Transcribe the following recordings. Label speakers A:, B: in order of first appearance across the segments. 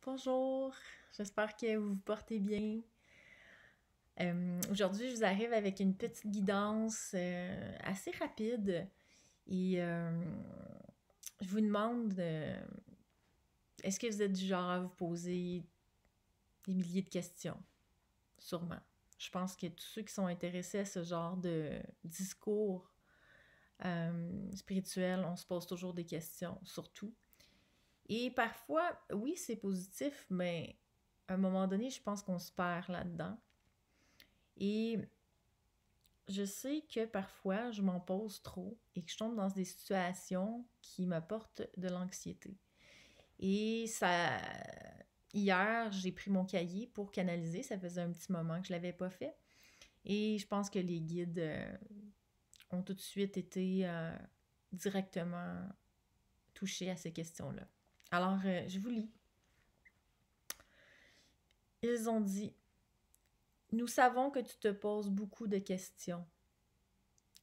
A: Bonjour, j'espère que vous vous portez bien. Aujourd'hui, je vous arrive avec une petite guidance assez rapide et je vous demande est-ce que vous êtes du genre à vous poser des milliers de questions? Sûrement. Je pense que tous ceux qui sont intéressés à ce genre de discours spirituel, on se pose toujours des questions, surtout. Et parfois, oui, c'est positif, mais à un moment donné, je pense qu'on se perd là-dedans. Et je sais que parfois, je m'en pose trop et que je tombe dans des situations qui m'apportent de l'anxiété. Et ça, hier, j'ai pris mon cahier pour canaliser. Ça faisait un petit moment que je ne l'avais pas fait. Et je pense que les guides ont tout de suite été directement touchés à ces questions-là. Alors, je vous lis. Ils ont dit: nous savons que tu te poses beaucoup de questions.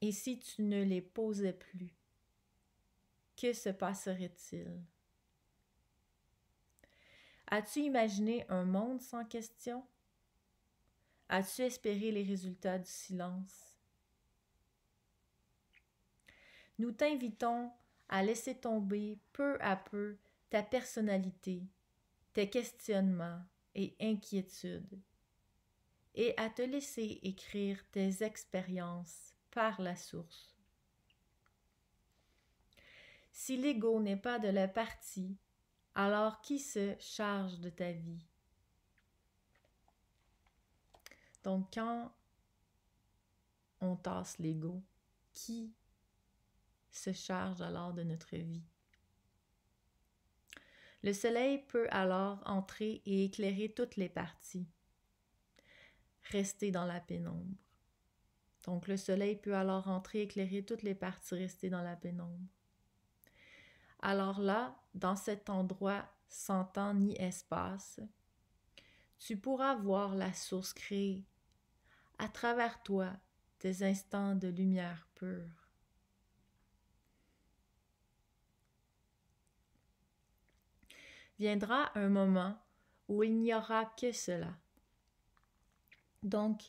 A: Et si tu ne les posais plus, que se passerait-il? As-tu imaginé un monde sans questions? As-tu espéré les résultats du silence? Nous t'invitons à laisser tomber peu à peu ta personnalité, tes questionnements et inquiétudes, et à te laisser écrire tes expériences par la source. Si l'ego n'est pas de la partie, alors qui se charge de ta vie? Donc, quand on tasse l'ego, qui se charge alors de notre vie? Le soleil peut alors entrer et éclairer toutes les parties. Rester dans la pénombre. Donc, le soleil peut alors entrer et éclairer toutes les parties, rester dans la pénombre. Alors là, dans cet endroit sans temps ni espace, tu pourras voir la source créée à travers toi des instants de lumière pure. Viendra un moment où il n'y aura que cela. Donc,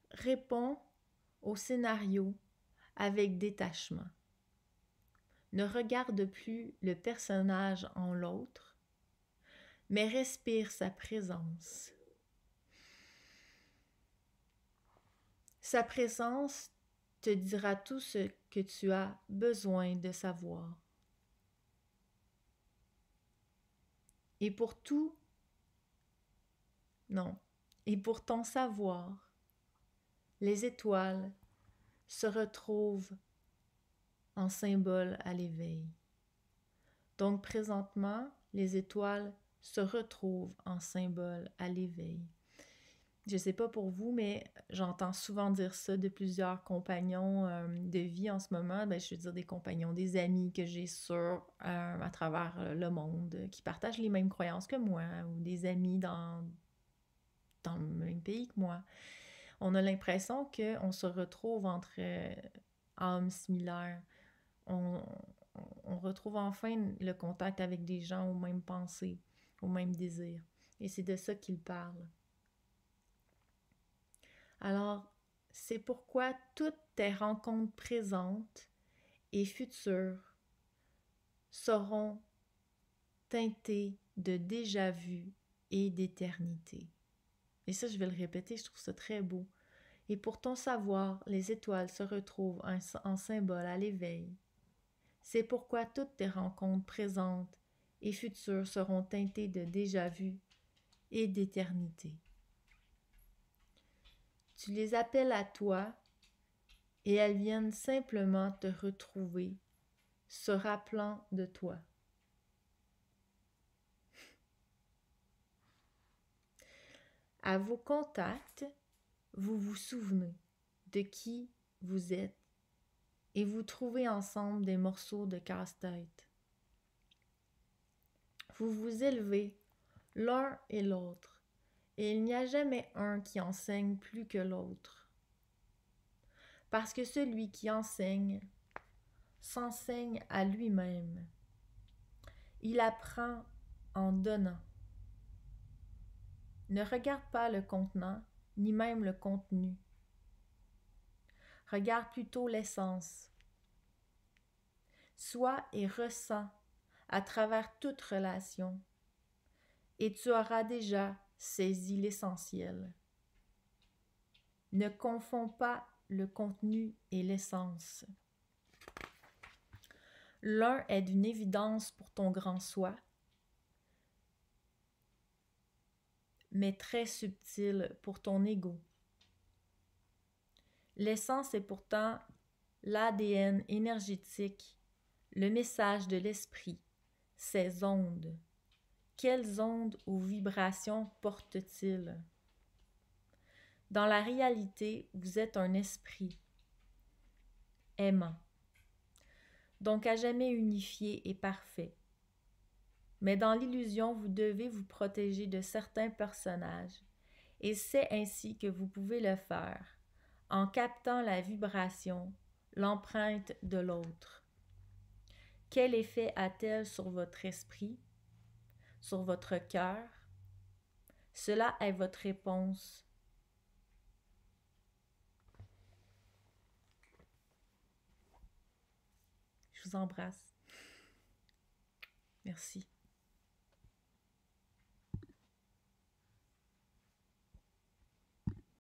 A: réponds au scénario avec détachement. Ne regarde plus le personnage en l'autre, mais respire sa présence. Sa présence te dira tout ce que tu as besoin de savoir. Et pour tout, non, et pour ton savoir, les étoiles se retrouvent en symbole à l'éveil. Donc présentement, les étoiles se retrouvent en symbole à l'éveil. Je ne sais pas pour vous, mais j'entends souvent dire ça de plusieurs compagnons de vie en ce moment. Ben, je veux dire des compagnons, des amis que j'ai à travers le monde, qui partagent les mêmes croyances que moi, ou des amis dans le même pays que moi. On a l'impression qu'on se retrouve entre âmes similaires. On, on retrouve enfin le contact avec des gens aux mêmes pensées, aux mêmes désirs. Et c'est de ça qu'il parle. Alors, c'est pourquoi toutes tes rencontres présentes et futures seront teintées de déjà-vu et d'éternité. Et ça, je vais le répéter, je trouve ça très beau. Et pour ton savoir, les étoiles se retrouvent en symbole à l'éveil. C'est pourquoi toutes tes rencontres présentes et futures seront teintées de déjà-vu et d'éternité. Tu les appelles à toi et elles viennent simplement te retrouver, se rappelant de toi. À vos contacts, vous vous souvenez de qui vous êtes et vous trouvez ensemble des morceaux de casse-tête. Vous vous élevez l'un et l'autre, et il n'y a jamais un qui enseigne plus que l'autre. Parce que celui qui enseigne s'enseigne à lui-même. Il apprend en donnant. Ne regarde pas le contenant, ni même le contenu. Regarde plutôt l'essence. Sois et ressens à travers toute relation, et tu auras déjà saisi l'essentiel. Ne confonds pas le contenu et l'essence. L'un est d'une évidence pour ton grand soi, mais très subtil pour ton ego. L'essence est pourtant l'ADN énergétique, le message de l'esprit, ses ondes. Quelles ondes ou vibrations portent-ils? Dans la réalité, vous êtes un esprit aimant, donc à jamais unifié et parfait. Mais dans l'illusion, vous devez vous protéger de certains personnages, et c'est ainsi que vous pouvez le faire, en captant la vibration, l'empreinte de l'autre. Quel effet a-t-elle sur votre esprit, sur votre cœur? Cela est votre réponse. Je vous embrasse. Merci.